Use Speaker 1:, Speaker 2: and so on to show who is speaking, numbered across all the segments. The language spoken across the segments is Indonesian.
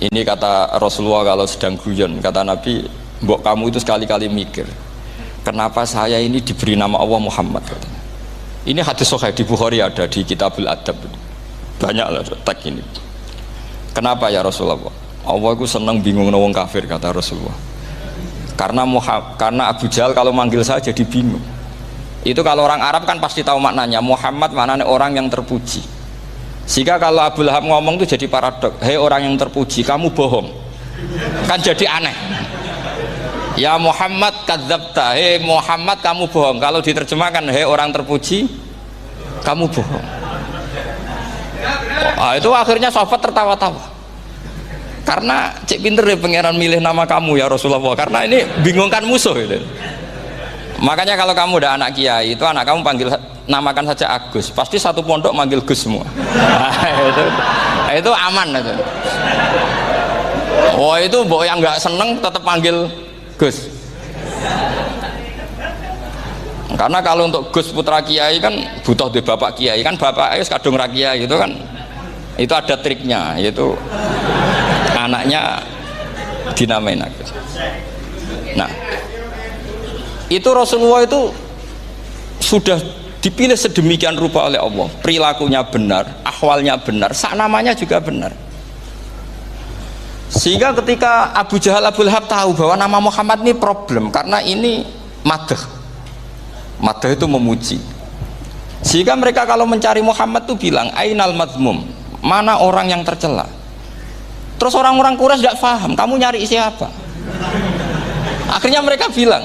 Speaker 1: Ini kata Rasulullah kalau sedang guyon, kata Nabi, mbok kamu itu sekali-kali mikir, kenapa saya ini diberi nama Allah Muhammad, katanya. Ini hadis sahih di Bukhari, ada di Kitabul Adab, banyak lah teks ini. Kenapa ya Rasulullah? Allah ku senang bingung wong kafir, kata Rasulullah. Karena Abu Jahal kalau manggil saya jadi bingung. Itu kalau orang Arab kan pasti tahu maknanya. Muhammad maknanya orang yang terpuji. Sehingga kalau Abu Lahab ngomong itu jadi paradok. Hei orang yang terpuji, kamu bohong. Kan jadi aneh. Ya Muhammad kadzabta. Hei Muhammad kamu bohong. Kalau diterjemahkan hei orang terpuji, kamu bohong. Itu akhirnya sahabat tertawa-tawa. Karena cek pinter deh pangeran milih nama kamu ya Rasulullah. Karena ini bingungkan musuh gitu. Makanya kalau kamu udah anak kiai, itu anak kamu namakan saja Agus, pasti satu pondok manggil Gus semua. Itu aman itu. Oh itu mbok yang nggak seneng tetap panggil Gus. Karena kalau untuk Gus putra kiai kan butuh di bapak kiai, kan bapak ayus kadung rakyat itu kan, itu ada triknya, yaitu anaknya dinamain Agus. Nah, itu Rasulullah itu sudah dipilih sedemikian rupa oleh Allah, perilakunya benar, ahwalnya benar, sak namanya juga benar. Sehingga ketika Abu Jahal, Abu Lahab tahu bahwa nama Muhammad ini problem, karena ini madah itu memuji. Sehingga mereka kalau mencari Muhammad itu bilang ainal madmum, mana orang yang tercela. Terus orang-orang Quraisy tidak paham, kamu nyari siapa? Akhirnya mereka bilang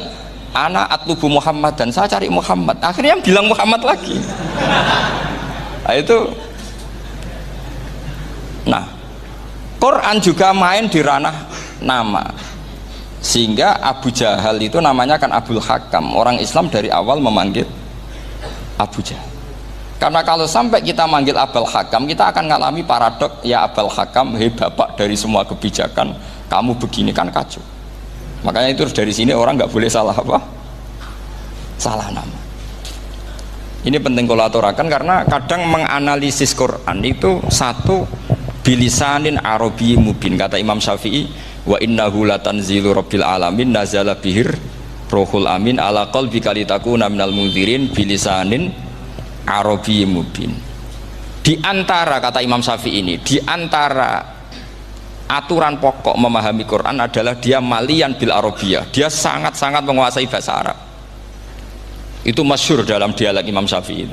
Speaker 1: ana atlubu Muhammad, dan saya cari Muhammad. Akhirnya bilang Muhammad lagi. Nah, itu. Nah, Quran juga main di ranah nama. Sehingga Abu Jahal itu namanya kan Abul Hakam. Orang Islam dari awal memanggil Abu Jahal. Karena kalau sampai kita manggil Abul Hakam, kita akan mengalami paradok, ya Abul Hakam, hei bapak dari semua kebijakan, kamu begini kan kacau. Makanya itu dari sini orang nggak boleh salah apa? Salah nama. Ini penting kalau aturakan, karena kadang menganalisis Quran itu satu bilisanin arabi mubin. Kata Imam Syafi'i, wa innahu latanzilu rabbil alamin nazala bihir rohul amin ala qalbika litakuna minal mundzirin bilisanin arabi mubin. Di antara, kata Imam Syafi'i ini, di antara aturan pokok memahami Quran adalah dia malian bil arabiyah, dia sangat-sangat menguasai bahasa Arab. Itu masyhur dalam dialog Imam Syafi'i.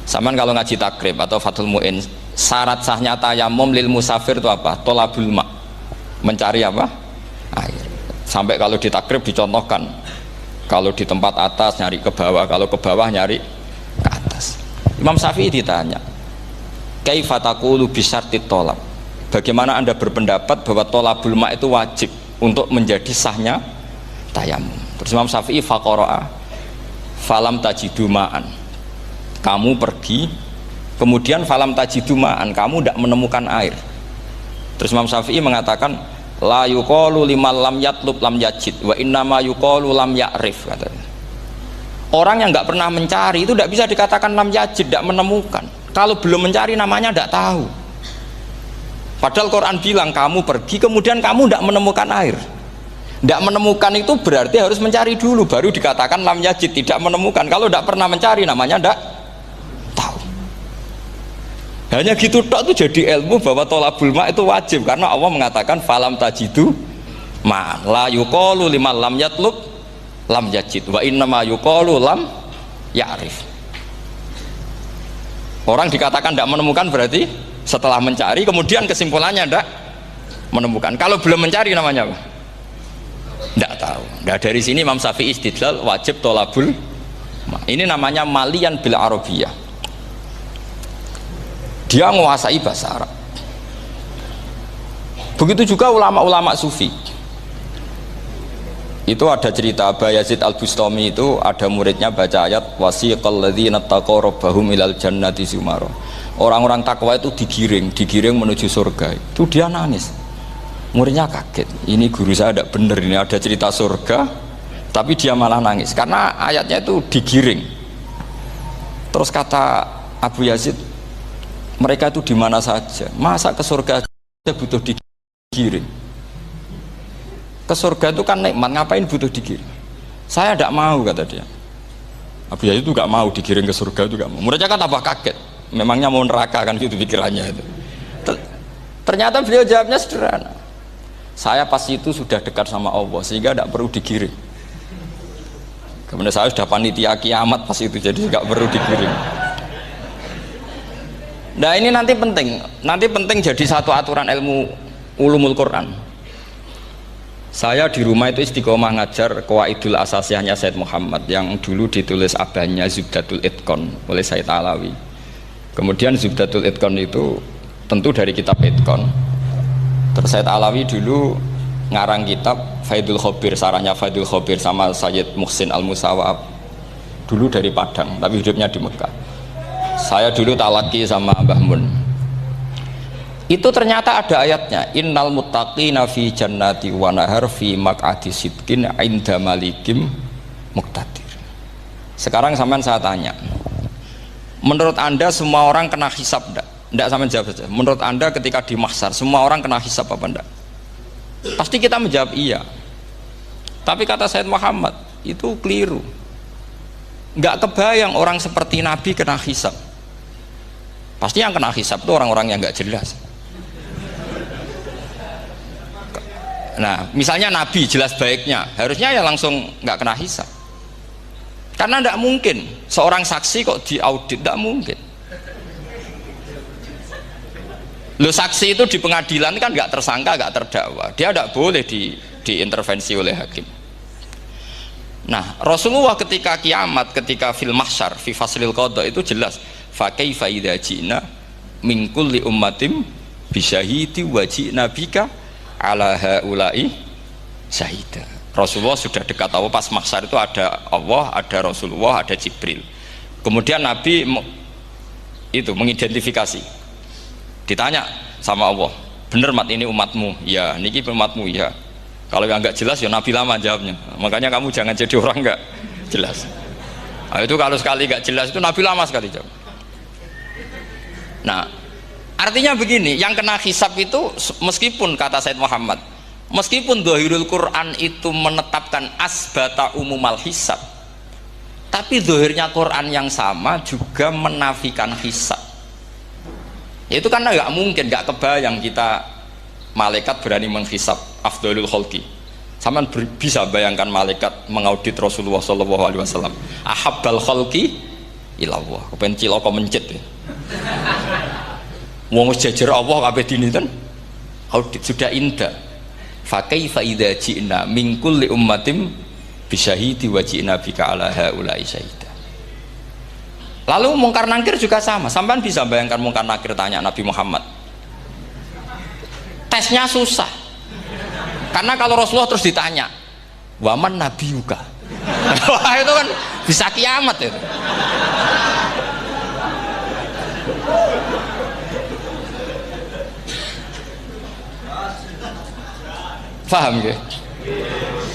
Speaker 1: Saman kalau ngaji takrib atau Fathul Mu'in, syarat sahnya tayamum lil musafir itu apa? Tolabul ma', mencari apa? Air. Sampai kalau di takrib dicontohkan, kalau di tempat atas nyari ke bawah, kalau ke bawah nyari ke atas. Imam Syafi'i ditanya, kaifa taqulu bi syartit tolab, bagaimana Anda berpendapat bahwa tolabul ma' itu wajib untuk menjadi sahnya tayamum? Terus Imam Syafi'i faqara'a falam tajidu ma'an, kamu pergi kemudian falam tajidu ma'an, kamu tidak menemukan air. Terus Imam Syafi'i mengatakan la yuqalu liman lam yatlub lam yajid wa innama yuqalu lam ya'rif, katanya. Orang yang nggak pernah mencari itu tidak bisa dikatakan lam yajid, tidak menemukan. Kalau belum mencari namanya tidak tahu. Padahal Quran bilang kamu pergi kemudian kamu tidak menemukan air. Tidak menemukan itu berarti harus mencari dulu, baru dikatakan lam yajid, tidak menemukan. Kalau tidak pernah mencari namanya tidak tahu. Hanya gitu tok itu jadi ilmu bahwa tolabul ma' itu wajib, karena Allah mengatakan falam tajidu ma la yuqalu liman lam yatlub lam yajid wa innama yuqalu lam ya'rif. Orang dikatakan tidak menemukan berarti setelah mencari kemudian kesimpulannya tidak menemukan. Kalau belum mencari namanya apa? Tidak tahu. Nah, dari sini Imam Syafi'i istidlal wajib tolabul ma'. Ini namanya malian bil arabiyah. Dia menguasai bahasa Arab. Begitu juga ulama-ulama sufi. Itu ada cerita Bayazid Al-Bustami, itu ada muridnya baca ayat wasiqal ladzina taqaw rabbahum ilal jannati zumara. Orang-orang takwa itu digiring menuju surga. Itu dia nangis. Muridnya kaget. Ini guru saya tidak benar, ini ada cerita surga, tapi dia malah nangis karena ayatnya itu digiring. Terus kata Abu Yazid, mereka itu di mana saja, masa ke surga aja butuh digiring? digiring. Ke surga itu kan nikmat, ngapain butuh digiring? Saya tidak mau, kata dia. Abu Yazid itu gak mau digiring ke surga, itu gak mau. Mereka kan tambah kaget, memangnya mau neraka kan gitu pikirannya itu. Ternyata beliau jawabnya sederhana, saya pas itu sudah dekat sama Allah sehingga tidak perlu digiring. Kemudian saya sudah panitia kiamat pas itu, jadi nggak perlu digiring. Nah ini nanti penting jadi satu aturan ilmu ulumul Quran. Saya di rumah itu istiqomah ngajar Qawaidul Asasiyahnya Said Muhammad yang dulu ditulis abahnya Zubdatul Itqan oleh Said Alawi. Kemudian Zubdatul Itqan itu tentu dari kitab Itqan. Terus Said Alawi dulu ngarang kitab Faidul Khobir, sarahnya Faidul Khobir sama Sayyid Muhsin Al-Musawab, dulu dari Padang tapi hidupnya di Mekah. Saya dulu talaki sama Mbah Mun. Itu ternyata ada ayatnya, innal muttaqina fi jannati wa nahar fi maq'adi sidqin 'inda malikim muqtadir. Sekarang sampean saya tanya, menurut Anda semua orang kena hisab enggak? Enggak, sampean jawab saja. Menurut Anda ketika di mahsyar semua orang kena hisab apa enggak? Pasti kita menjawab iya. Tapi kata Said Muhammad itu keliru. Enggak kebayang orang seperti Nabi kena hisab. Pasti yang kena hisab itu orang-orang yang enggak jelas. Nah, misalnya Nabi jelas baiknya, harusnya ya langsung nggak kena hisab. Karena tidak mungkin seorang saksi kok diaudit, tidak mungkin. Lo saksi itu di pengadilan kan nggak tersangka, nggak terdakwa, dia tidak boleh diintervensi oleh hakim. Nah, Rasulullah ketika kiamat, ketika fil mahsyar, fi faslil qada itu jelas, fa kaifa idza ji'na min kulli ummatin bisyahidi wa ji'na bika ala haula'i syahida. Rasulullah sudah dekat Allah, pas mahsyar itu ada Allah, ada Rasulullah, ada Jibril. Kemudian Nabi itu mengidentifikasi, ditanya sama Allah, bener mat ini umatmu? Ya, niki umatmu ya. Kalau yang nggak jelas ya Nabi lama jawabnya. Makanya kamu jangan jadi orang nggak jelas. Nah, itu kalau sekali nggak jelas itu Nabi lama sekali jawab. Nah, artinya begini, yang kena hisab itu meskipun kata Said Muhammad, meskipun Dhahirul Quran itu menetapkan asbata umumal hisab, tapi zahirnya Quran yang sama juga menafikan hisab. Itu karena nggak mungkin, nggak kebayang kita malaikat berani menghisab afdalul khalqi. Sama bisa bayangkan malaikat mengaudit Rasulullah SAW, ahabbal khalqi ilallah, kepen cilaka mencit ya. Wong jajar Allah kabeh dinten audit sudah indah. Fa kaifa idza ji'na min kulli ummatin bisyahidi wa ji'na bika ala haula'i syahida. Lalu mungkar nakir juga sama. Sampean bisa bayangkan mungkar nakir tanya Nabi Muhammad. Tesnya susah. Karena kalau Rasulullah terus ditanya, "Waman nabiyuka?" Wah, itu kan bisa kiamat itu. Paham ya?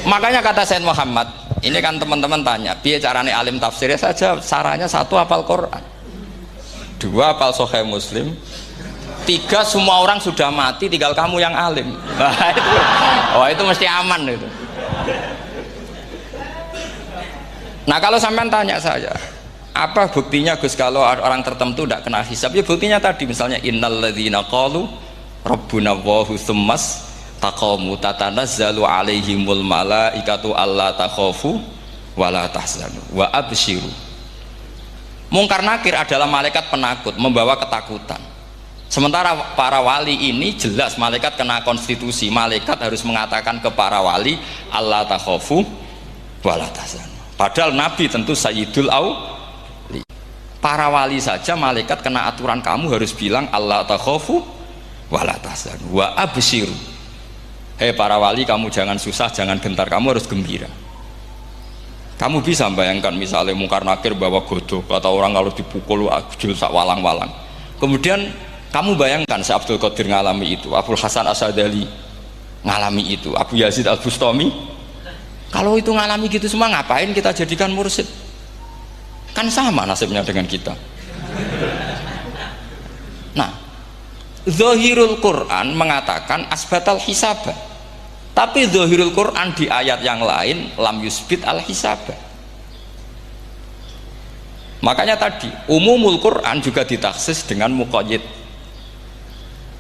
Speaker 1: Makanya kata Said Muhammad, ini kan teman-teman tanya, piye carane alim tafsirnya saja, caranya satu hafal Quran, dua hafal Sahih Muslim, tiga semua orang sudah mati, tinggal kamu yang alim. Itu mesti aman itu. Nah kalau sampean tanya saya, apa buktinya Gus kalau orang tertentu tidak kena hisab? Ya buktinya tadi, misalnya innalladzina qalu rabbuna Allahu tsummas taqamu tatanazzalu alaihimul malaikatu alla takhafu wala tahzanu wa absyiru. Mungkar nakir adalah malaikat penakut, membawa ketakutan. Sementara para wali ini jelas malaikat kena konstitusi, malaikat harus mengatakan ke para wali alla takhafu wala tahzanu. Padahal Nabi tentu sayyidul auli. Para wali saja malaikat kena aturan, kamu harus bilang alla takhafu wala tahzanu wa absyiru. Hei para wali, kamu jangan susah, jangan gentar, kamu harus gembira. Kamu bisa bayangkan misalnya mungkar nakir bawa godok, atau orang kalau dipukul jul sak walang-walang. Kemudian kamu bayangkan si Abdul Qadir ngalami itu, Abdul Hasan Asadali ngalami itu, Abu Yazid Al-Bustami. Kalau itu ngalami gitu semua, ngapain kita jadikan mursyid? Kan sama nasibnya dengan kita. Nah, Zahirul Quran mengatakan asbatal hisabah, tapi zahirul Quran di ayat yang lain lam yusbit al hisabah. Makanya tadi umumul Quran juga ditaksis dengan muqayyid,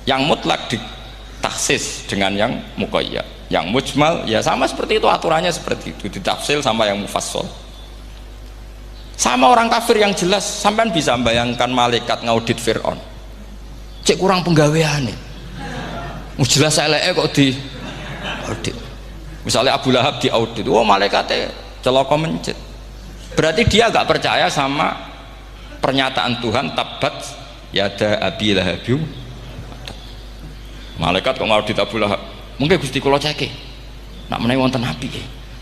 Speaker 1: yang mutlak ditaksis dengan yang muqayyad, yang mujmal ya sama seperti itu, aturannya seperti itu, ditafsil sama yang mufassal. Sama orang kafir yang jelas, sampean bisa bayangkan malaikat ngaudit Fir'aun, cek kurang penggawean nih, jelas eleke kok di audit. Misalnya Abu Lahab di audit, oh malaikatnya celaka mencet, berarti dia gak percaya sama pernyataan Tuhan tabat yada abi lahabiu. Malaikat kok ngaudit Abu Lahab, mungkin Gusti kula ceke nak menawi wonten api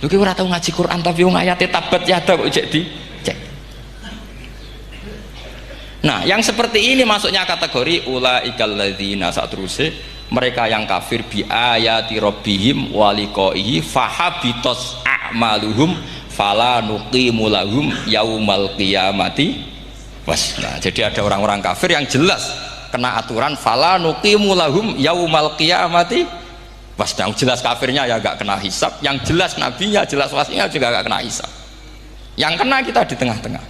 Speaker 1: lho ki ora tau ngaji Quran tapi wong ayate tabat yada kok cek di cek. Nah yang seperti ini masuknya kategori ulaikal ladzina, saat terusé mereka yang kafir bi ayati rabbihim wa liqaihi fahabitos a'maluhum fala nuqimu lahum yaumal qiyamati wasna. Jadi ada orang-orang kafir yang jelas kena aturan fala nuqimu lahum yaumal qiyamati wasna. Jelas kafirnya ya gak kena hisab, yang jelas nabinya, jelas wasinya juga gak kena hisab, yang kena kita di tengah-tengah.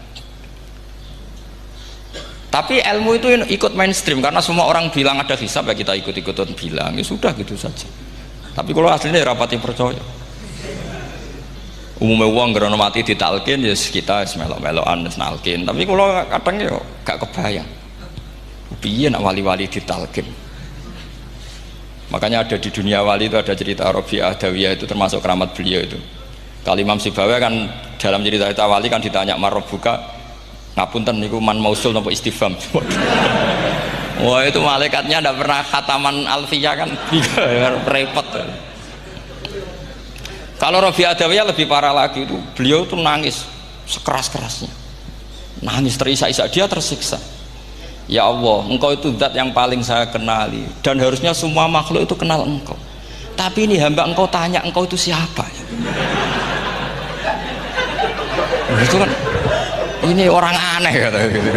Speaker 1: Tapi ilmu itu ikut mainstream karena semua orang bilang ada hisab ya kita ikut-ikutan bilang, ya sudah gitu saja. Tapi kalau aslinya rapati percaya. Umumnya uang gerono mati ditalkin ya kita melok-melokan nalkin. Tapi kalau kadang ya gak kebayang. Piye nak wali-wali ditalkin. Makanya ada di dunia wali itu ada cerita Rabi'ah Adawiyah, itu termasuk keramat beliau itu. Kali Imam Sibawi kan dalam cerita wali kan ditanya marrobuka, ngapunten niku man mausul napa istifham. Wah itu malaikatnya ndak pernah khataman alfiyah kan repot. Kalau Rabi'ah Adawiyah lebih parah lagi, itu beliau tuh nangis sekeras-kerasnya, nangis terisak-isak, dia tersiksa. Ya Allah, engkau itu zat yang paling saya kenali dan harusnya semua makhluk itu kenal engkau, tapi ini hamba engkau tanya engkau itu siapa ya? Itu kan ini orang aneh kata gitu.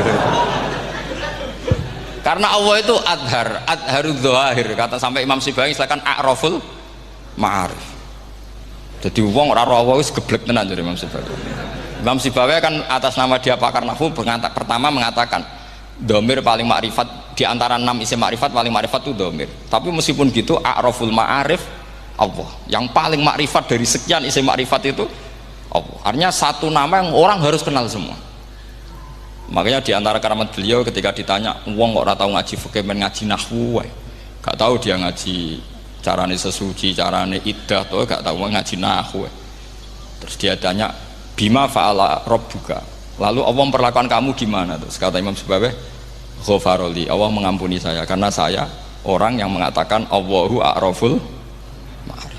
Speaker 1: Karena Allah itu adharud dzahir, kata sampai Imam Sibawi silakan a'raful ma'arif. Jadi wong ora ora Allah wis geblek tenan dari Imam Sibawi. Imam Sibawi kan atas nama dia pakar nahwu pertama mengatakan domir paling makrifat di antara 6 isim makrifat, paling makrifat itu domir. Tapi meskipun gitu a'raful ma'arif Allah, yang paling makrifat dari sekian isim makrifat itu Allah. Artinya satu nama yang orang harus kenal semua. Makanya di antara keramat beliau ketika ditanya wong kok ora tau ngaji fikih men ngaji nahwu wae, gak tahu dia ngaji carane sesuci, carane iddah tuh gak tahu ngaji nahwu. Terus dia tanya bima fa'ala rabbuka, lalu Allah memperlakukan kamu gimana? Terus kata Imam Sibawi ghafaroli, Allah mengampuni saya karena saya orang yang mengatakan Allahu a'raful ma'arif.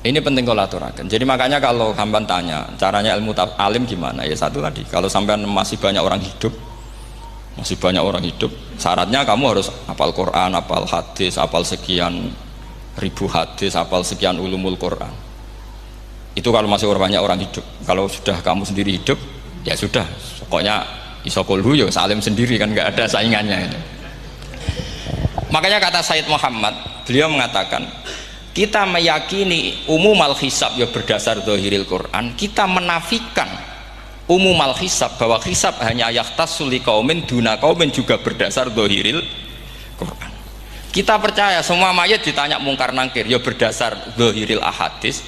Speaker 1: Ini penting kalau aturakan. Jadi makanya kalau sampean tanya caranya ilmu alim gimana, ya satu tadi, kalau sampean masih banyak orang hidup, syaratnya kamu harus hafal Quran, hafal hadis, hafal sekian ribu hadis, hafal sekian ulumul Quran. Itu kalau masih banyak orang hidup. Kalau sudah kamu sendiri hidup, ya sudah, pokoknya isokulhu ya salim sendiri kan, nggak ada saingannya itu. Makanya kata Sayyid Muhammad, beliau mengatakan kita meyakini umumal hisab ya berdasar zahiril Quran, kita menafikan umumal hisab bahwa hisab hanya yakhtassul liqaumin duna qaumin juga berdasar zahiril Quran. Kita percaya semua mayat ditanya mungkar nangkir ya berdasar zahiril ahadis.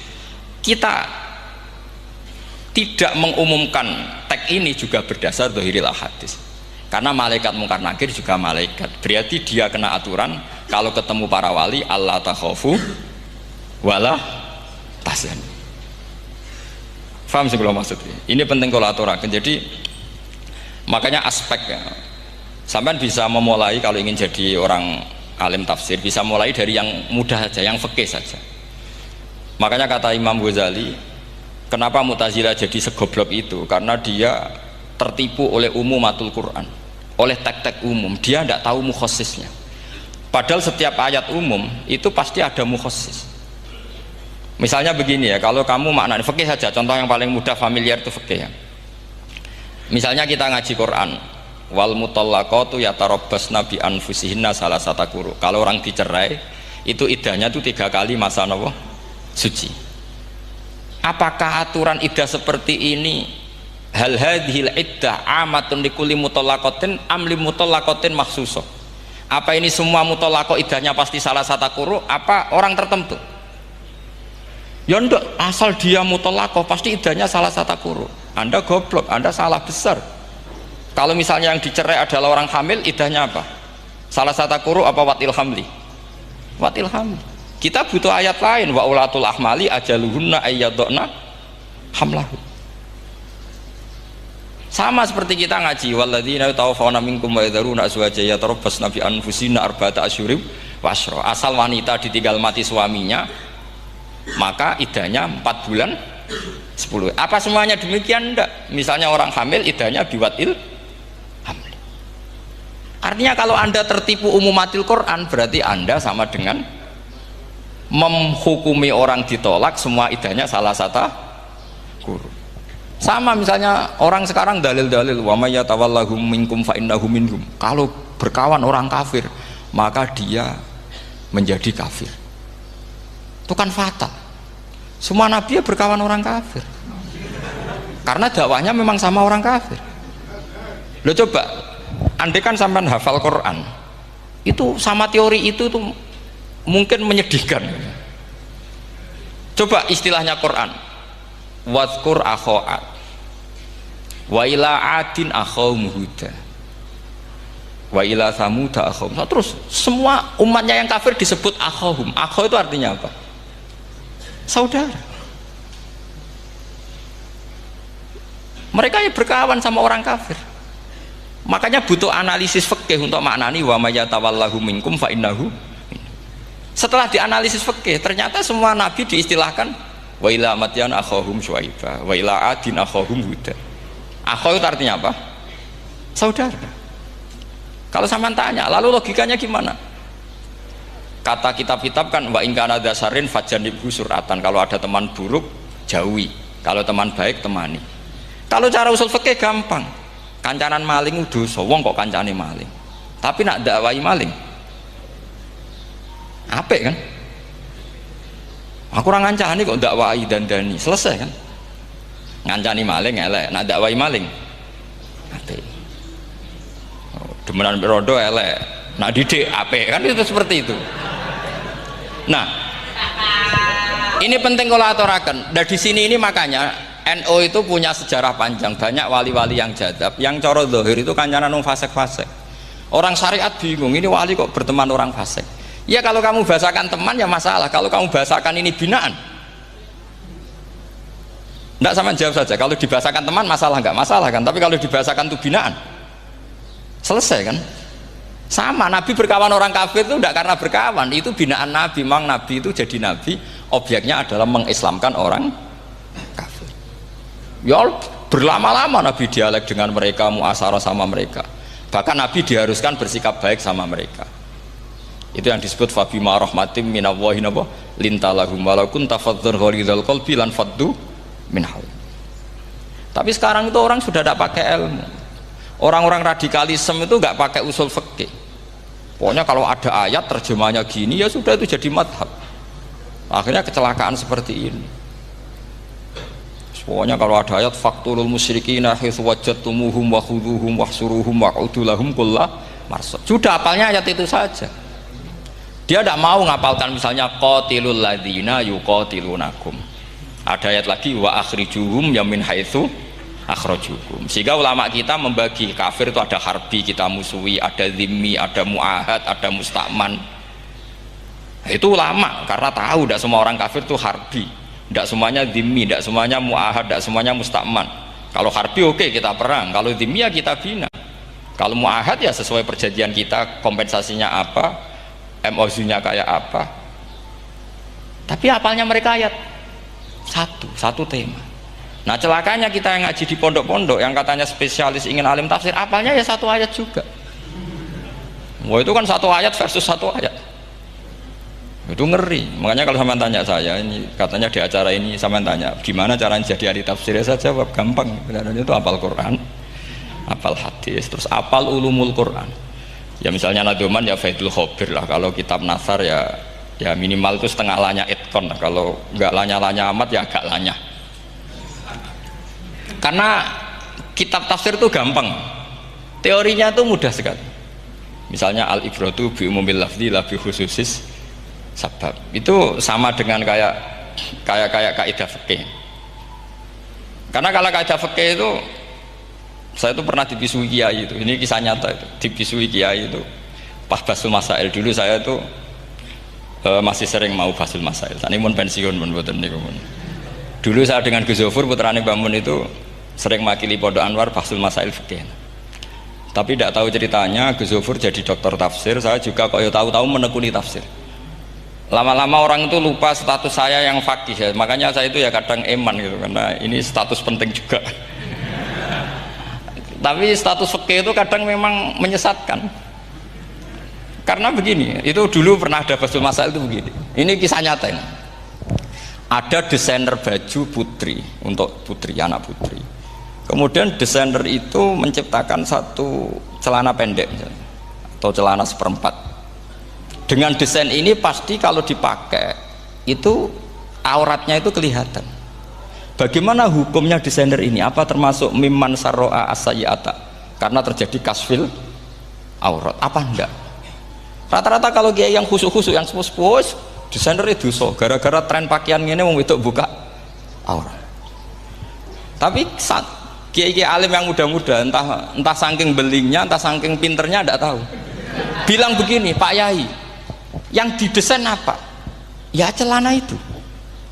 Speaker 1: Kita tidak mengumumkan teks ini juga berdasar zahiril ahadis, karena malaikat mungkar nangkir juga malaikat, berarti dia kena aturan kalau ketemu para wali Allah takhafu wala tahzan. Paham sih kalau maksudnya? Ini penting kalau aturakan. Jadi makanya aspeknya sampean bisa memulai kalau ingin jadi orang alim tafsir, bisa mulai dari yang mudah saja, yang fikih saja. Makanya kata Imam Ghazali, kenapa Mu'tazilah jadi segoblok itu? Karena dia tertipu oleh umumatul Quran, oleh teks-teks umum. Dia tidak tahu mukhassisnya. Padahal setiap ayat umum itu pasti ada mukhassis. Misalnya begini ya, kalau kamu maknanya fikih saja, contoh yang paling mudah familiar itu fikih ya. Misalnya kita ngaji Quran, wal mutallaqatu yatarabbasna bi anfusihinna salasata quru. Kalau orang dicerai itu iddahnya itu 3 kali masa napa suci. Apakah aturan iddah seperti ini hal hadhil iddah amatun likulli mutallaqatin am li mutallaqatin makhsusah? Apa ini semua mutallaqah iddahnya pasti salasata quru apa orang tertentu? Ya enggak, asal dia mutallaqah pasti iddahnya salasata quru. Anda goblok, Anda salah besar. Kalau misalnya yang dicerai adalah orang hamil, iddahnya apa? Salasata quru apa watil hamli? Watil hamli. Kita butuh ayat lain, wa ulatul ahmali ajaluhunna ayyadna hamlahu. Sama seperti kita ngaji walladzina yatawaffawna minkum wa yadharuna azwajan yatarabbasna bi anfusina arba'ata asyhurin wa asyra. Asal wanita ditinggal mati suaminya maka iddahnya 4 bulan 10. Apa semuanya demikian? Enggak. Misalnya orang hamil iddahnya biwatil hamil. Artinya kalau Anda tertipu umumatil Quran berarti Anda sama dengan menghukumi orang ditolak semua iddahnya salah satu guru. Sama misalnya orang sekarang dalil-dalil wa may yatawallahum minkum fa innahu minhum. Kalau berkawan orang kafir maka dia menjadi kafir. Itu kan fatal. Semua nabi ya berkawan orang kafir karena dakwahnya memang sama orang kafir. Lo coba andai kan sampean hafal Quran itu sama teori itu tuh mungkin menyedihkan. Coba istilahnya Quran wadhkur akho'at wa ila adin akhawum huda wa ila samuda akhawum. Terus semua umatnya yang kafir disebut akhawum. Akhaw itu artinya apa? Saudara. Mereka ya berkawan sama orang kafir. Makanya butuh analisis fikih untuk maknani wa may yatawallahu minkum fa innahu. Setelah dianalisis fikih ternyata semua nabi diistilahkan wa ila madyan akhahum syuaiba wa ila adin akhahum huda. Akhaw itu artinya apa? Saudara. Kalau sampean tanya lalu logikanya gimana? Kata kitab-kitab kan wa in kana dasarin fajanibhu suratan. Kalau ada teman buruk jauhi, kalau teman baik temani. Kalau cara usul fikih gampang. Kancanan maling dosa, wong kok kancane maling. Tapi nak dakwai maling apik kan? Aku ora ngancani kok dakwai dandani, selesai kan? Ngancani maling elek, nak dakwai maling apik. Demenan rondo elek, nak didik apik kan, itu seperti itu. Nah, ini penting kalau aturakan. Dan di sini ini makanya NU itu punya sejarah panjang, banyak wali-wali yang jadab, yang coro zahir itu kancanan wong fasik-fasik. Orang syariat bingung, ini wali kok berteman orang fasik. Ya kalau kamu bahasakan teman ya masalah, kalau kamu bahasakan ini binaan. Enggak, sama jawab saja. Kalau dibahasakan teman masalah enggak masalah kan, tapi kalau dibahasakan itu binaan selesai kan? Sama, Nabi berkawan orang kafir itu tidak karena berkawan, itu binaan Nabi. Memang Nabi itu jadi Nabi, objeknya adalah mengislamkan orang kafir. Ya berlama-lama Nabi dialek dengan mereka, muasyarah sama mereka. Bahkan Nabi diharuskan bersikap baik sama mereka. Itu yang disebut fabima rahmatim minallahi lintalahum walau kunta fadzan ghalidhal qalbi lan faddu min hawl. Tapi sekarang itu orang sudah tidak pakai ilmu. Orang-orang radikalisme itu nggak pakai usul fikih. Pokoknya kalau ada ayat terjemahnya gini ya sudah itu jadi madhab. Akhirnya kecelakaan seperti ini. Pokoknya kalau ada ayat faqtulul musyrikina haitsu wajadtumuhum wa khudhuhum wahsuruhum wa'udu lahum kulla marsad. Sudah hafalnya ayat itu saja. Dia tidak mau ngapalkan misalnya qatilul ladzina yuqatilunakum. Ada ayat lagi wa akhrijuhum yamin haitsu akhrajukum. Sehingga ulama kita membagi kafir itu ada harbi, kita musuhi, ada zimmi, ada muahad, ada musta'man. Itu ulama karena tahu tidak semua orang kafir itu harbi, tidak semuanya zimmi, tidak semuanya muahad, tidak semuanya musta'man. Kalau harbi oke, kita perang, kalau zimmi ya kita bina, kalau muahad ya sesuai perjanjian kita, kompensasinya apa, MOU-nya kayak apa. Tapi apalnya mereka ayat satu tema. Nah celakanya kita yang ngaji di pondok-pondok yang katanya spesialis ingin alim tafsir, apalnya ya satu ayat juga. Wah itu kan satu ayat versus satu ayat, itu ngeri. Makanya kalau sama tanya saya ini, katanya di acara ini sama tanya gimana caranya jadi ahli tafsir, saya jawab gampang, benar itu hafal Quran, hafal apal hadis, terus apal ulumul Quran. Ya misalnya nadoman ya Faidul Khobir lah, kalau kitab nasar ya minimal itu setengah lanya itkon lah, kalau nggak lanya-lanya amat ya agak lanya. Karena kitab tafsir itu gampang, teorinya itu mudah sekali. Misalnya al-ibratu bi umumil lafzi la bi khususis sabab, itu sama dengan kayak kaidah fikih. Karena kalau kaidah fikih itu, saya itu pernah dibisui kiai itu, ini kisah nyata itu, dibisui kiai itu pas basul masail. Dulu saya itu masih sering mau basul masail. Tadi mun pensiun mun boten niku mun. Dulu saya dengan Gus Zofur putrane Mbah Mun itu sering makili Pondok Anwar basul masail fikih. Tapi tidak tahu ceritanya Gus Zofur jadi dokter tafsir, saya juga kok ya tahu-tahu menekuni tafsir. Lama-lama orang itu lupa status saya yang fakih ya. Makanya saya itu ya kadang eman gitu, karena ini status penting juga. Tapi status fikih itu kadang memang menyesatkan. Karena begini, itu dulu pernah ada basul masail itu begini. Ini kisah nyata ini. Ada desainer baju putri untuk putri, anak putri. Kemudian desainer itu menciptakan satu celana pendek misalnya, atau celana seperempat. Dengan desain ini pasti kalau dipakai itu auratnya itu kelihatan. Bagaimana hukumnya desainer ini? Apa termasuk mimman sarro'a as-sayyi'ata? Karena terjadi kasfil aurat. Apa enggak? Rata-rata kalau kiai yang khusus-khusus, yang sepuh-sepuh, desainer itu dosa. Gara-gara tren pakaian ini mau itu buka aurat. Tapi saat kiai-kiai alim yang muda-muda, entah saking belingnya, entah saking pinternya, enggak tahu. Bilang begini, Pak Yai, yang didesain apa? Ya celana itu.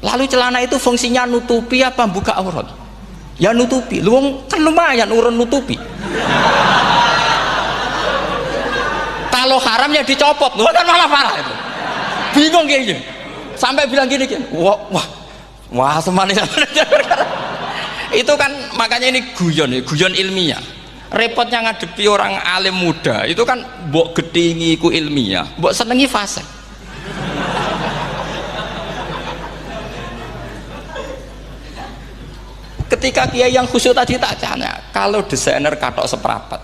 Speaker 1: Lalu celana itu fungsinya nutupi apa buka aurat? Ya nutupi. Lu kan lumayan urun nutupi. Kalau haram ya dicopot. Lu kan malah parah itu. Bingung kayaknya. Sampai bilang gini kan. Wah semanis. Itu kan makanya ini guyon ilmiah. Repotnya ngadepi orang alim muda itu kan mbok gedingi ku ilmiah, mbok senengi fase. Ketika kiai yang khusyuk tadi tak tanya, kalau desainer katok seperapat,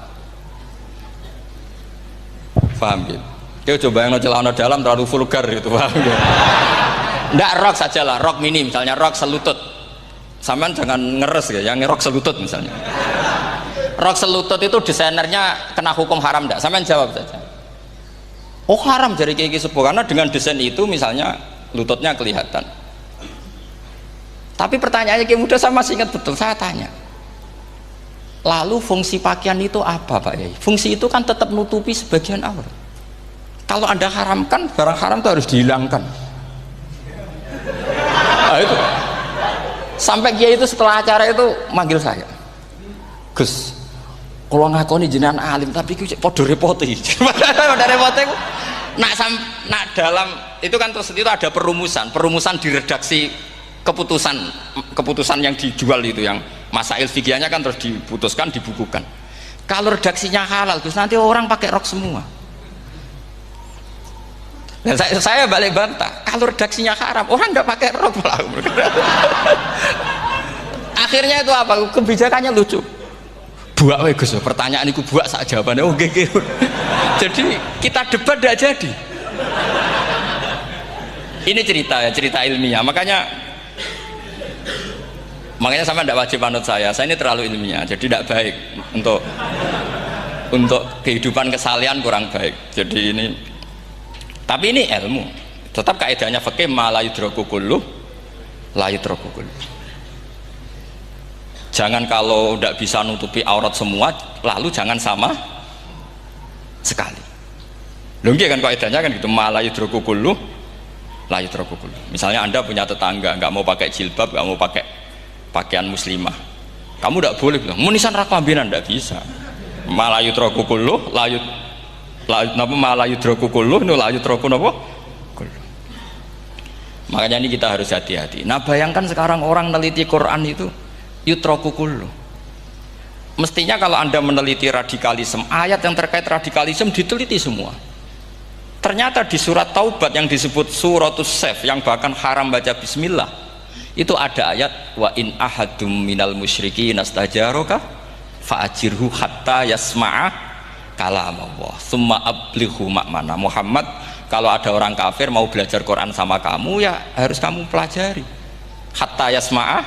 Speaker 1: paham gitu? Kau coba yang celana dalam terlalu vulgar gitu, paham gitu? Nggak, rok saja lah, rok mini misalnya, rok selutut. Sampean jangan ngeres ya, yang rok selutut misalnya. Rok selutut itu desainernya kena hukum haram enggak? Sampean jawab saja. Oh haram dari kiai sepuh, karena dengan desain itu misalnya lututnya kelihatan. Tapi pertanyaannya kiai muda saya masih ingat betul, saya tanya. Lalu fungsi pakaian itu apa Pak Yai? Fungsi itu kan tetap nutupi sebagian aurat. Kalau Anda haramkan, barang haram itu harus dihilangkan. Nah, itu. Sampai kiai itu setelah acara itu manggil saya. Gus, kalau ngakoni jenengan alim tapi ku podo repoti. Podo repoti ku nak dalam itu kan terus itu ada perumusan di redaksi keputusan yang dijual itu, yang masail fikihnya kan terus diputuskan, dibukukan. Kalau redaksinya halal Gus, nanti orang pakai rok semua. Dan saya balik bantah, kalau redaksinya haram orang nggak pakai rok malah. Akhirnya itu apa? Kebijakannya lucu. Buak we Gus, pertanyaan itu buak sak jawabannya oke. Jadi kita debat tidak jadi. Ini cerita ilmiah. Makanya sampai tidak wajib anut saya ini terlalu ilmiah, jadi tidak baik untuk kehidupan kesalian, kurang baik. Jadi ini, tapi ini ilmu. Tetap kaidahnya fikih ma la yudraku kullu la yudraku kullu. Jangan kalau tidak bisa nutupi aurat semua, lalu jangan sama sekali. Lho kan kaidahnya kan gitu, ma la yudraku kullu la yudraku kullu. Misalnya Anda punya tetangga nggak mau pakai jilbab, nggak mau pakai pakaian muslimah, kamu tidak boleh bilang munisan raklambinan, tidak bisa. Malayu trokukulu layut napa malayu trokukulu nu layut troku napa. Makanya ini kita harus hati-hati. Nah bayangkan sekarang orang meneliti Quran itu yutrokukulu. Mestinya kalau Anda meneliti radikalisme, ayat yang terkait radikalisme diteliti semua. Ternyata di surat Taubat yang disebut suratus Saif, yang bahkan haram baca bismillah, itu ada ayat wa in ahadum minal musyrikin nastajaraka fa'ajirhu hatta yasma'a kalam Allah summa ablighu ma'mana. Muhammad, kalau ada orang kafir mau belajar Quran sama kamu, ya harus kamu pelajari hatta yasma'a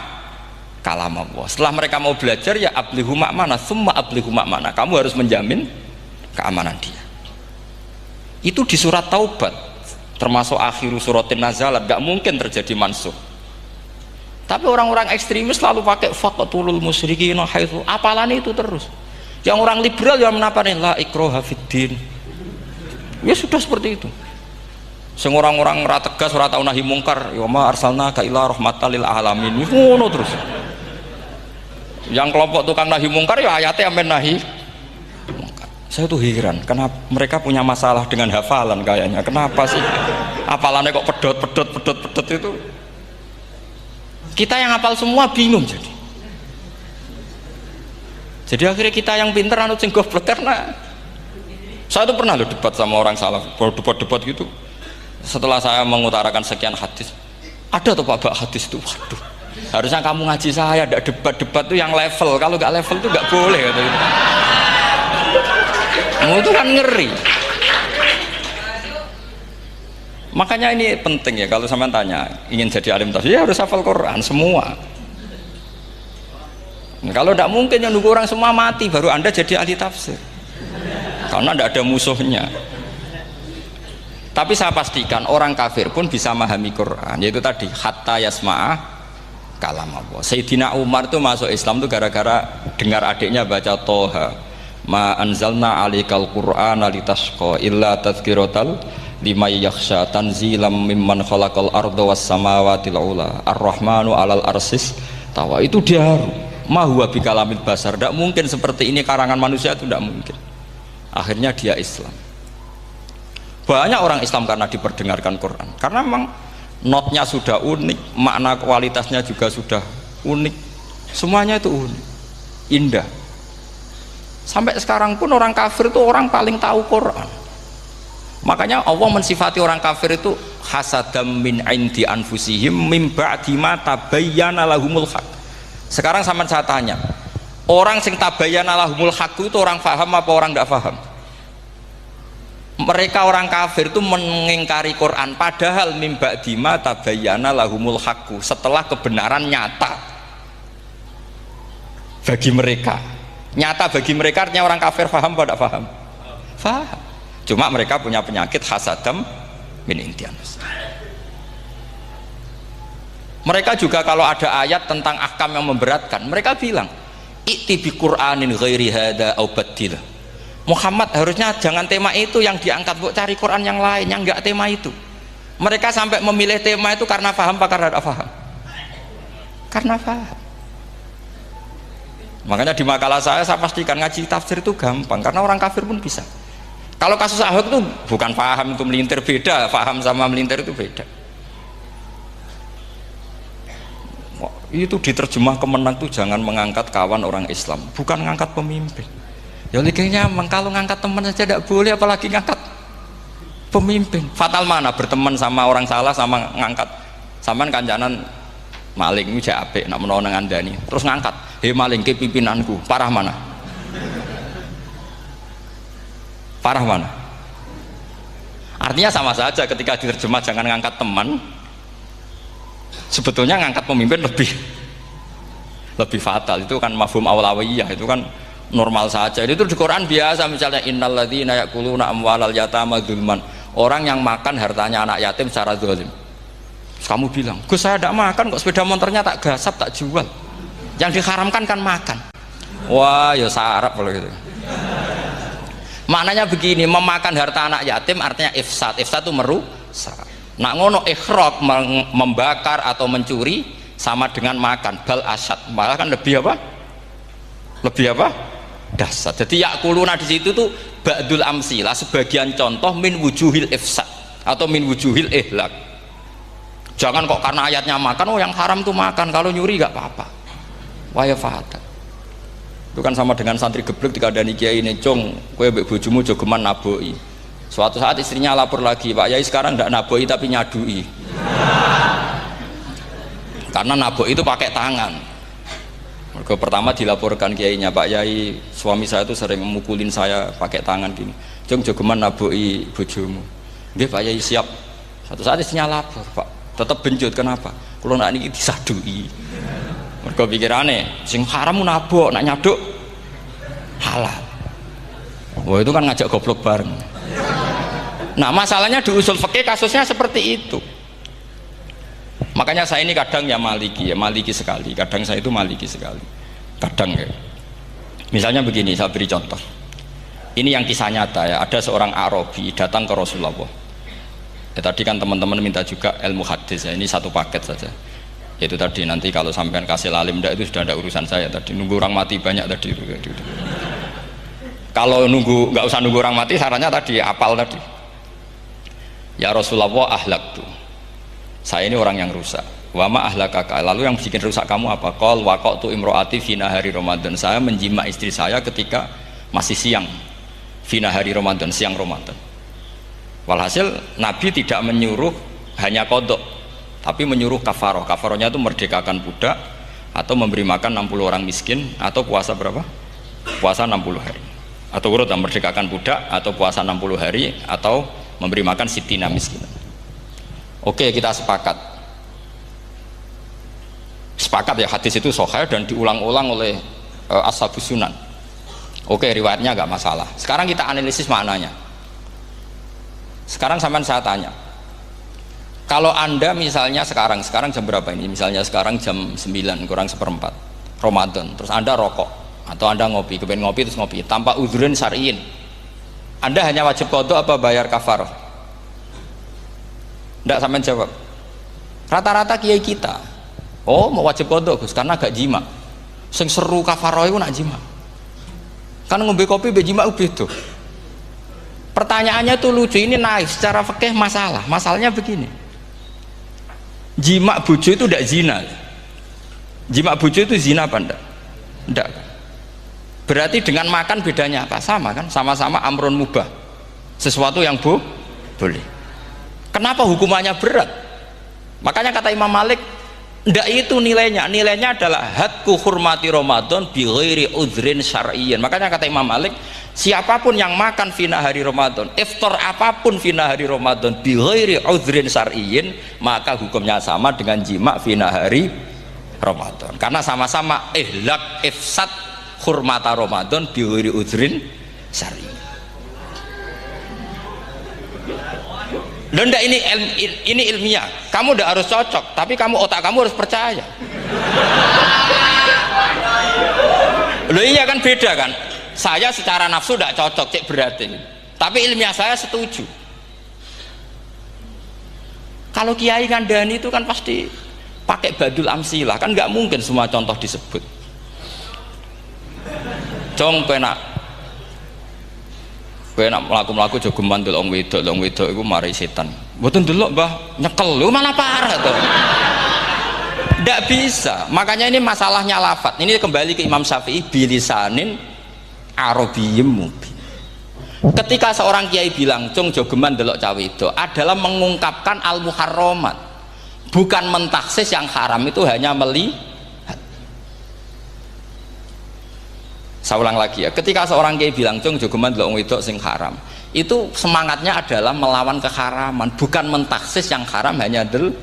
Speaker 1: kalam Allah. Setelah mereka mau belajar, ya ablighu ma'mana summa ablighu ma'mana, kamu harus menjamin keamanan dia. Itu di surat Taubat, termasuk akhiru suratin nazalat, gak mungkin terjadi mansuh. Tapi orang-orang ekstremis selalu pakai faqatulul musyrikin haitsu, apalan itu terus. Yang orang liberal yang menaparin la ikraha fiddin. Ya sudah seperti itu. Sing orang-orang ora tegas, ora tau nahi mungkar, ya ma arsalnaka illa rahmatan lil alamin. Ngono terus. Yang kelompok tukang nahi mungkar ya ayatnya amen nahi mungkar. Saya tuh heran, kenapa mereka punya masalah dengan hafalan kayaknya. Kenapa sih? Hafalannya kok pedot itu. Kita yang hafal semua bingung jadi akhirnya kita yang pinter anut sing goblok. Karena saya tuh pernah loh debat sama orang salaf, debat gitu. Setelah saya mengutarakan sekian hadis, ada tuh Pak hadis tuh, waduh, harusnya kamu ngaji saya, ada debat tuh yang level, kalau nggak level tuh nggak boleh gitu. Itu kan ngeri. Makanya ini penting ya, kalau sampean tanya ingin jadi alim tafsir ya harus hafal Quran semua. Nah, kalau tidak mungkin yang nunggu orang semua mati baru Anda jadi ahli tafsir, karena tidak ada musuhnya. Tapi saya pastikan orang kafir pun bisa memahami Quran, yaitu tadi hatta yasma'a kalam Allah. Sayyidina Umar tuh masuk Islam tuh gara-gara dengar adiknya baca Toha, ma anzalna alikal Qur'ana litasqa illa tadhkiratal liman yakhsha tanzilam mimman khalaqal arda was samawati ula ar-rahmanu alal arsis tawa. Itu dia ma huwa bikalamil basar, tidak mungkin seperti ini karangan manusia, itu tidak mungkin. Akhirnya dia Islam. Banyak orang Islam karena diperdengarkan Quran, karena memang notnya sudah unik, makna kualitasnya juga sudah unik, semuanya itu unik, indah. Sampai sekarang pun orang kafir itu orang paling tahu Quran. Makanya Allah mensifati orang kafir itu hasadam min indi anfusihim mim ba'di ma tabayyana lahumul haq. Sekarang sama saya tanya, orang sing tabayyana lahumul haq itu orang paham apa orang tidak paham? Mereka orang kafir itu mengingkari Quran, padahal mim ba'di ma tabayyana lahumul haq, setelah kebenaran nyata bagi mereka. Nyata bagi mereka artinya orang kafir paham apa tidak paham? Paham. Cuma mereka punya penyakit hasadam min indian. Mereka juga kalau ada ayat tentang ahkam yang memberatkan, mereka bilang i'ti bi Qur'anin ghairi hada au badil. Muhammad harusnya jangan tema itu yang diangkat, bu, cari Quran yang lain yang enggak tema itu. Mereka sampai memilih tema itu karena paham apa karena tidak paham? Karena paham. Makanya di makalah saya pastikan ngaji tafsir itu gampang, karena orang kafir pun bisa. Kalau kasus Ahok itu bukan paham itu melintir, beda, paham sama melintir itu beda. Itu diterjemah kemenang tuh jangan mengangkat kawan orang Islam, bukan mengangkat pemimpin. Ya likinya kalau ngangkat teman saja tidak boleh, apalagi ngangkat pemimpin. Fatal mana berteman sama orang salah sama ngangkat. Saman kancanan maling ini apik nak menawa nang andani terus ngangkat, "Hei maling ke pimpinanku." Parah mana? Parah mana? Artinya sama saja ketika diterjemah jangan ngangkat teman, sebetulnya ngangkat pemimpin lebih fatal. Itu kan mafhum awlawiyah, itu kan normal saja. Itu di Quran biasa, misalnya innalladzina ya'kuluna amwalal yatama dzulman, orang yang makan hartanya anak yatim secara zalim. Kamu bilang, "Gus, saya tidak makan kok, sepeda motornya tak gasap, tak jual." Yang diharamkan kan makan. Wah, ya sarap kalau gitu. Maknanya begini, memakan harta anak yatim artinya ifsad. Ifsad itu merusak. Nak ngono ikhraq, membakar atau mencuri sama dengan makan, bal asad, malah kan lebih apa? Lebih apa? Dasar. Jadi yakuluna di situ tuh ba'dul amsilah, sebagian contoh min wujuhil ifsad atau min wujuhil ihlak. Jangan kok karena ayatnya makan, oh yang haram tuh makan, kalau nyuri gak apa-apa. Waya fata. Itu kan sama dengan santri geblek ketika ada kiai ini, "Cong, kowe mbek bojomu jogeman naboi." Suatu saat istrinya lapor lagi, "Pak Yai sekarang tidak naboi tapi nyadui." Karena naboi itu pakai tangan. Mergo pertama dilaporkan kiainya, Pak Yai, suami saya itu sering memukulin saya pakai tangan gini. Jong jogeman nabuki bojomu. Nggih Pak Yai siap. Satu saat isinya lapor, Pak. Tetap benjut kenapa? Kulo nak niki disadui. Mergo pikirane sing haram nabok, nak nyaduk halal. Wah itu kan ngajak goblok bareng. Nah masalahnya di usul fikih kasusnya seperti itu. Makanya saya ini kadang ya maliki sekali. Kadang saya itu maliki sekali. Kadang ya. Misalnya begini, saya beri contoh. Ini yang kisah nyata ya. Ada seorang Arabi datang ke Rasulullah. Ya, tadi kan teman-teman minta juga ilmu hadis ya. Ini satu paket saja. Itu tadi nanti kalau sampean kasih lalim itu sudah ada urusan saya tadi. Nunggu orang mati banyak tadi. Kalau nggak usah nunggu orang mati, sarannya tadi apal tadi. Ya Rasulullah ahlak tuh. Saya ini orang yang rusak. Wama ahlakaka. Lalu yang bikin rusak kamu apa? Qol waqatu imroati fina hari Ramadan. Saya menjima istri saya ketika masih siang. Fina hari Ramadan, siang Ramadan. Walhasil Nabi tidak menyuruh hanya kodok, tapi menyuruh kafaroh. Kafarohnya itu merdekakan budak atau memberi makan 60 orang miskin atau puasa berapa? Puasa 60 hari. Atau urut merdekakan budak atau puasa 60 hari atau memberi makan sitina miskin. Oke, kita sepakat ya hadis itu sahih dan diulang-ulang oleh ashabus sunan. Oke, riwayatnya nggak masalah. Sekarang kita analisis maknanya. Sekarang sampean saya tanya, kalau anda misalnya sekarang jam berapa ini? Misalnya sekarang jam 9 kurang seperempat Ramadan, terus anda rokok atau anda ngopi, kepengen ngopi terus ngopi tanpa udhrin syar'iin, anda hanya wajib qadha apa bayar kafarah? Tidak sampean jawab. Rata-rata kiai kita, oh mau wajib qadha Gus karena gak jima. Sing seru kafaroh itu nak jima. Kan ngombe kopi be jima beda. Pertanyaannya tuh lucu, ini naif secara fikih masalah. Masalahnya begini. Jima bojo itu tidak zina. Jima bojo itu zina apa enggak? Enggak. Berarti dengan makan bedanya apa? Sama kan? Sama-sama amrun mubah. Sesuatu yang boleh. Kenapa hukumannya berat? Makanya kata Imam Malik, ndak itu nilainya adalah hadku hurmati Ramadan bi ghairi udhrin syar'iyyan. Makanya kata Imam Malik, siapapun yang makan fina hari Ramadan, iftar apapun fina hari Ramadan bi ghairi udhrin syar'iyyin, maka hukumnya sama dengan jima fina hari Ramadan. Karena sama-sama ihlak ifsad hurmata Ramadan bi ghairi udhrin syar'iyyin. Lenda ini ilmiah. Kamu udah harus cocok, tapi otak kamu harus percaya. Loh iya kan beda kan? Saya secara nafsu tidak cocok, cek berarti. Tapi ilmiah saya setuju. Kalau Kiai Kandani itu kan pasti pakai badul amsilah, kan nggak mungkin semua contoh disebut. Cong penak melaku jogeman delok wedok iku mari setan. Mboten delok Mbah, nyekel lho malah parah tuh. Ndak bisa. Makanya ini masalahnya lafat. Ini kembali ke Imam Syafi'i bilisanin arabiyyim mubin. Ketika seorang kiai bilang cung jogeman delok cawe itu adalah mengungkapkan al-muharramat. Bukan mentaksis yang haram itu hanya melihat. Saya ulang lagi ya, ketika seorang kiai bilang cung jogeman delok wedok sing haram, itu semangatnya adalah melawan keharaman, bukan mentaksis yang haram hanya delok.